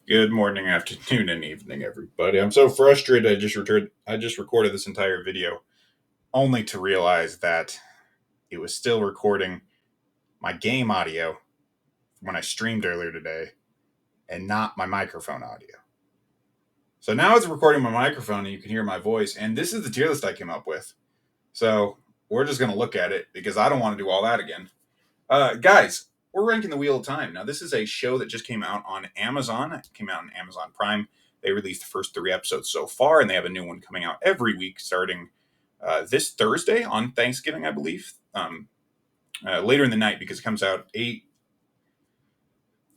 Good morning, afternoon, and evening, everybody. I'm so frustrated. I just recorded this entire video, only to realize that it was still recording my game audio when I streamed earlier today, and not my microphone audio. So now it's recording my microphone, and you can hear my voice. And this is the tier list I came up with. So we're just gonna look at it because I don't want to do all that again. Guys, we're ranking the Wheel of Time. Now, this is a show that just came out on Amazon. It came out on Amazon Prime. They released the first 3 episodes so far, and they have a new one coming out every week starting this Thursday on Thanksgiving, I believe. Later in the night because it comes out 8.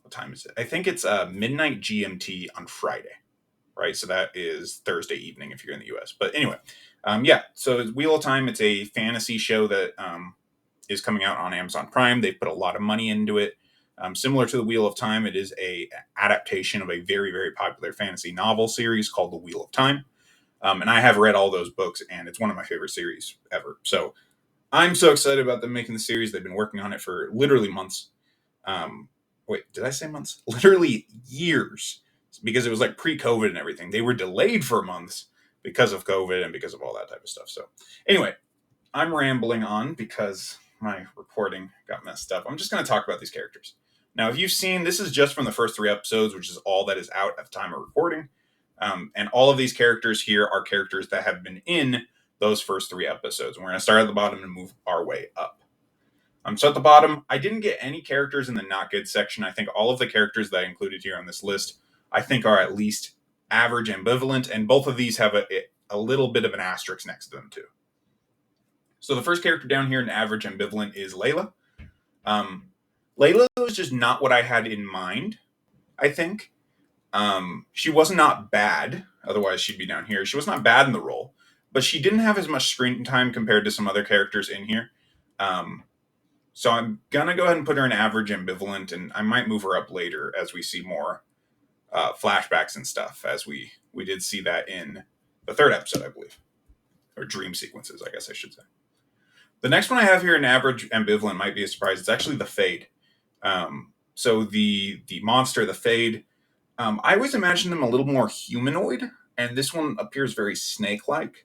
What time is it? I think it's midnight GMT on Friday, right? So that is Thursday evening if you're in the US. But anyway, yeah, so Wheel of Time, it's a fantasy show that is coming out on Amazon Prime. They put a lot of money into it. Similar to the Wheel of Time, it is a adaptation of a very, very popular fantasy novel series called The Wheel of Time. And I have read all those books, and it's one of my favorite series ever. So I'm so excited about them making the series. They've been working on it for literally months. Wait, did I say months? Literally years, because it was like pre-COVID and everything. They were delayed for months because of COVID and because of all that type of stuff. So anyway, I'm rambling on because my recording got messed up. I'm just going to talk about these characters. Now, if you've seen, this is just from the first 3 episodes, which is all that is out at the time of recording. And all of these characters here are characters that have been in those first 3 episodes. And we're going to start at the bottom and move our way up. So at the bottom, I didn't get any characters in the not good section. I think all of the characters that I included here on this list, I think are at least average ambivalent. And both of these have a little bit of an asterisk next to them too. So the first character down here in average ambivalent is Layla. Layla was just not what I had in mind, I think. She was not bad, otherwise she'd be down here. She was not bad in the role, but she didn't have as much screen time compared to some other characters in here. So I'm gonna go ahead and put her in average ambivalent, and I might move her up later as we see more flashbacks and stuff, as we did see that in the 3rd episode, I believe. Or dream sequences, I guess I should say. The next one I have here in average ambivalent might be a surprise. It's actually the Fade. So the monster, the Fade, I always imagined them a little more humanoid, and this one appears very snake-like.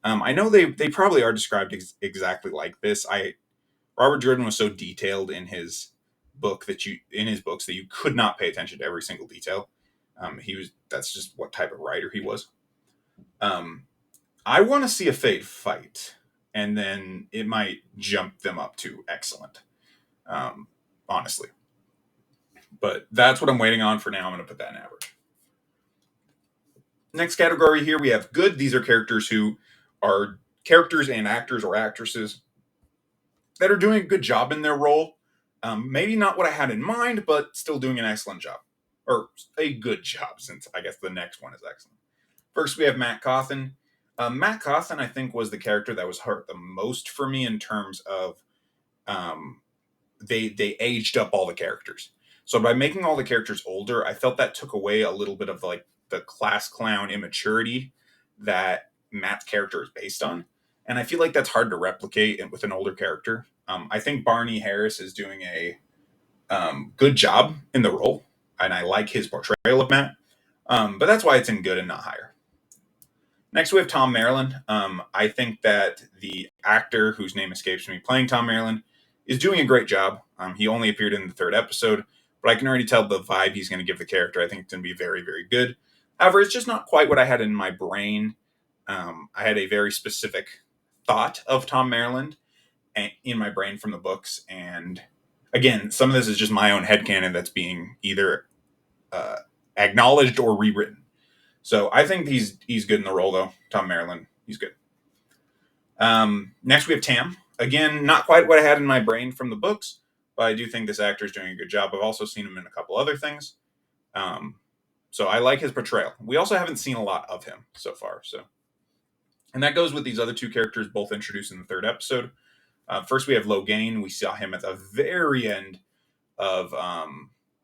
I know they probably are described exactly like this. Robert Jordan was so detailed in his books that you could not pay attention to every single detail. That's just what type of writer he was. I want to see a Fade fight, and then it might jump them up to excellent. Honestly. But that's what I'm waiting on for now. I'm going to put that in average. Next category here, we have good. These are characters who are characters and actors or actresses that are doing a good job in their role. Maybe not what I had in mind, but still doing an excellent job. Or a good job, since I guess the next one is excellent. First, we have Matt Coffin. Matt Coffin, I think, was the character that was hurt the most for me in terms of they aged up all the characters. So by making all the characters older, I felt that took away a little bit of like the class clown immaturity that Matt's character is based on. And I feel like that's hard to replicate with an older character. I think Barney Harris is doing a good job in the role, and I like his portrayal of Matt. But that's why it's in good and not higher. Next, we have Tom Marilyn. I think that the actor whose name escapes me playing Tom Marilyn is doing a great job. He only appeared in the 3rd episode, but I can already tell the vibe he's going to give the character. I think it's going to be very, very good. However, it's just not quite what I had in my brain. I had a very specific thought of Tom Marilyn in my brain from the books. And again, some of this is just my own headcanon that's being either acknowledged or rewritten. So I think he's good in the role, though. Tom Marilyn, he's good. Next, we have Tam. Again, not quite what I had in my brain from the books, but I do think this actor is doing a good job. I've also seen him in a couple other things. So I like his portrayal. We also haven't seen a lot of him so far. And that goes with these other 2 characters, both introduced in the 3rd episode. First, we have Gwain. We saw him at the very end of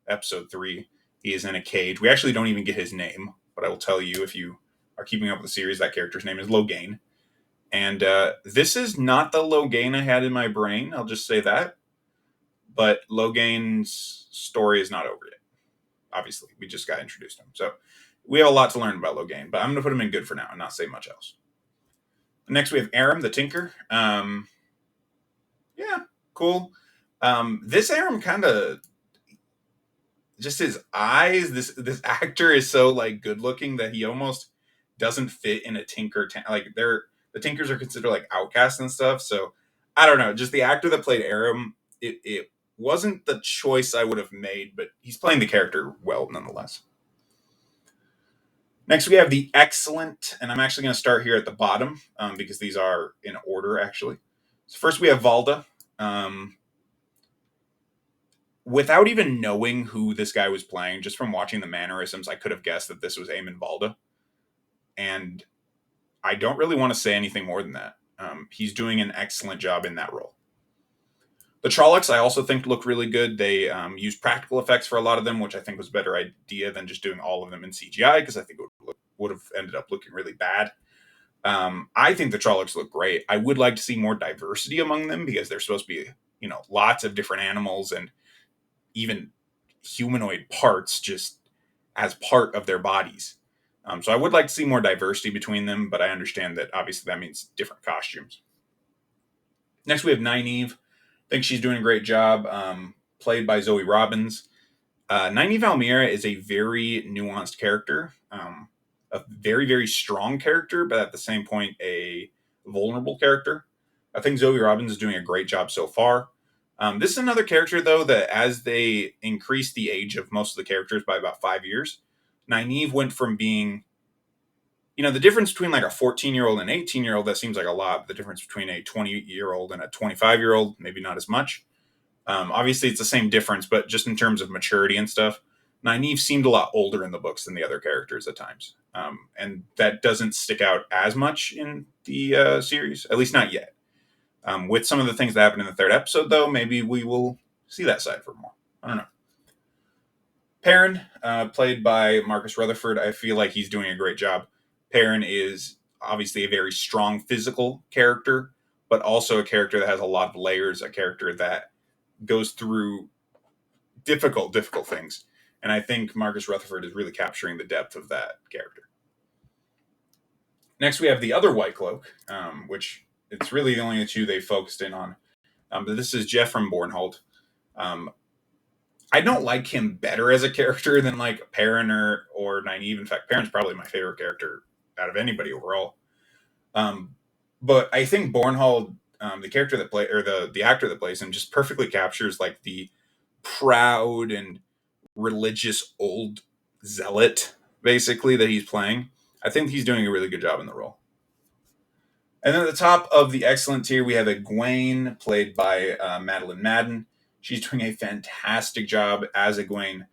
episode 3. He is in a cage. We actually don't even get his name, but I will tell you, if you are keeping up with the series, that character's name is Gwain. And this is not the Gwain I had in my brain. I'll just say that. But Gwain's story is not over yet. obviously, we just got introduced to him. So we have a lot to learn about Logain, but I'm going to put him in good for now and not say much else. Next, we have Aram the Tinker. Yeah, cool. This Aram kind of just his eyes. This actor is so like good looking that he almost doesn't fit in a Tinker. Like the Tinkers are considered like outcasts and stuff. So I don't know. Just the actor that played Aram, it wasn't the choice I would have made, but he's playing the character well nonetheless. Next, we have the excellent, and I'm actually going to start here at the bottom because these are in order, actually. So first, we have Valda. Without even knowing who this guy was playing, just from watching the mannerisms, I could have guessed that this was Eamon Valda. And I don't really want to say anything more than that. He's doing an excellent job in that role. The Trollocs, I also think, look really good. They used practical effects for a lot of them, which I think was a better idea than just doing all of them in CGI, because I think it would have ended up looking really bad. I think the Trollocs look great. I would like to see more diversity among them, because they're supposed to be, lots of different animals and even humanoid parts just as part of their bodies. So I would like to see more diversity between them, but I understand that obviously that means different costumes. Next, we have Nynaeve. I think she's doing a great job, played by Zoe Robbins. Nynaeve Almira is a very nuanced character, a very, very strong character, but at the same point, a vulnerable character. I think Zoe Robbins is doing a great job so far. This is another character, though, that as they increase the age of most of the characters by about 5 years, Nynaeve went from being, the difference between like a 14-year-old and 18-year-old, that seems like a lot. But the difference between a 20-year-old and a 25-year-old, maybe not as much. Obviously, it's the same difference, but just in terms of maturity and stuff, Nynaeve seemed a lot older in the books than the other characters at times. And that doesn't stick out as much in the series, at least not yet. With some of the things that happen in the third episode, though, maybe we will see that side for more. I don't know. Perrin, played by Marcus Rutherford, I feel like he's doing a great job. Perrin is obviously a very strong physical character, but also a character that has a lot of layers, a character that goes through difficult things. And I think Marcus Rutherford is really capturing the depth of that character. Next, we have the other White Cloak, which it's really the only two they focused in on. But this is Jeff from Bornhold. I don't like him better as a character than like Perrin or Nynaeve. In fact, Perrin's probably my favorite character out of anybody overall. But I think Bornhold, the character that play or the actor that plays him, just perfectly captures like the proud and religious old zealot, basically, that he's playing. I think he's doing a really good job in the role. And then at the top of the excellent tier, we have a Gwain, played by Madeleine Madden. She's doing a fantastic job as a Gwain.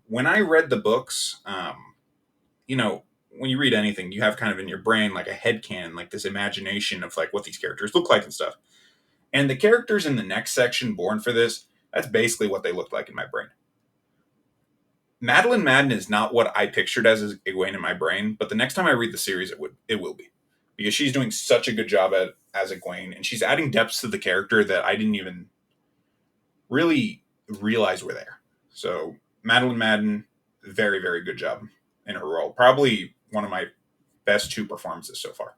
When I read the books, when you read anything, you have kind of in your brain like a headcanon, like this imagination of like what these characters look like and stuff. And the characters in the next section, born for this, that's basically what they look like in my brain. Madeleine Madden is not what I pictured as a Gwain in my brain, but the next time I read the series, it will be, because she's doing such a good job as a Gwain, and she's adding depths to the character that I didn't even really realize were there. So Madeleine Madden, very, very good job in her role. Probably one of my best two performances so far.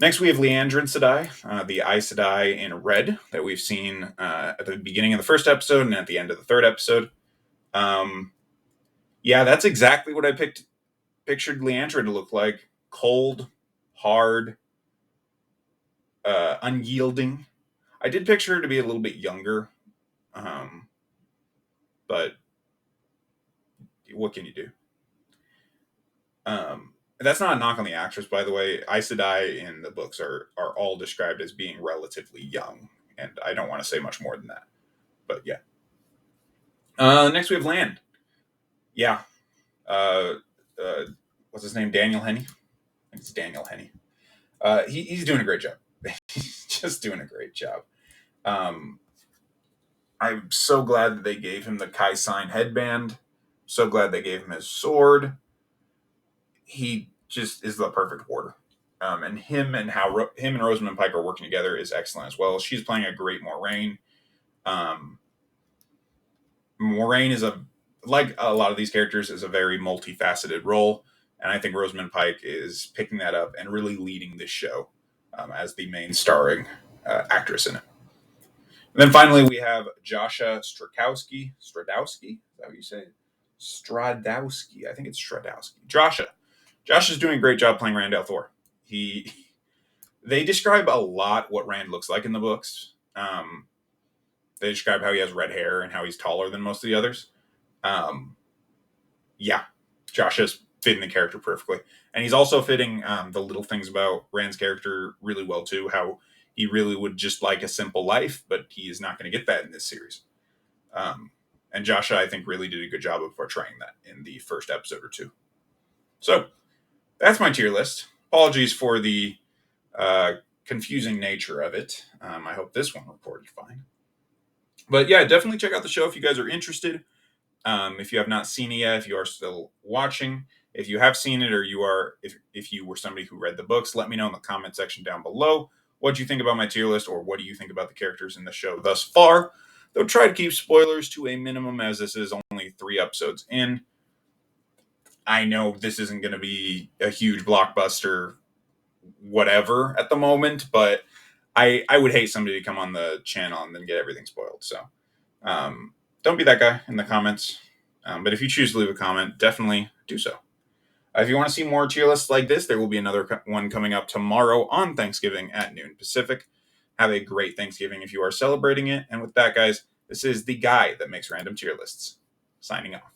Next, we have Leandrin Sedai, the Aes Sedai in red that we've seen at the beginning of the first episode and at the end of the third episode. Yeah, that's exactly what I pictured Leandrin to look like. Cold, hard, unyielding. I did picture her to be a little bit younger, but what can you do? That's not a knock on the actress, by the way. Aes Sedai in the books are all described as being relatively young, and I don't want to say much more than that. But yeah. Next, we have Land. Yeah. What's his name? Daniel Henney? I think it's Daniel Henney. He's doing a great job. He's just doing a great job. I'm so glad that they gave him the Kai Sign headband. So glad they gave him his sword. He just is the perfect warder. And him and Rosamund Pike are working together is excellent as well. She's playing a great Moiraine. Moiraine is a like a lot of these characters, is a very multifaceted role, and I think Rosamund Pike is picking that up and really leading this show as the main starring actress in it. And then finally, we have Joshua Strakowski. Stradowski? Is that what you say? Stradowski. I think it's Stradowski. Joshua. Josh is doing a great job playing Rand al'Thor. They describe a lot what Rand looks like in the books. They describe how he has red hair and how he's taller than most of the others. Yeah, Josh is fitting the character perfectly, and he's also fitting the little things about Rand's character really well too. How he really would just like a simple life, but he is not going to get that in this series. And Joshua, I think, really did a good job of portraying that in the first episode or two. So that's my tier list. Apologies for the confusing nature of it. I hope this one recorded fine. But yeah, definitely check out the show if you guys are interested. If you have not seen it yet, if you are still watching, if you have seen it, or if you were somebody who read the books, let me know in the comment section down below what you think about my tier list, or what do you think about the characters in the show thus far. They'll try to keep spoilers to a minimum, as this is only 3 episodes in. I know this isn't going to be a huge blockbuster whatever at the moment, but I would hate somebody to come on the channel and then get everything spoiled. So don't be that guy in the comments. But if you choose to leave a comment, definitely do so. If you want to see more tier lists like this, there will be another one coming up tomorrow on Thanksgiving at noon Pacific. Have a great Thanksgiving if you are celebrating it. And with that, guys, this is the guy that makes random tier lists. Signing off.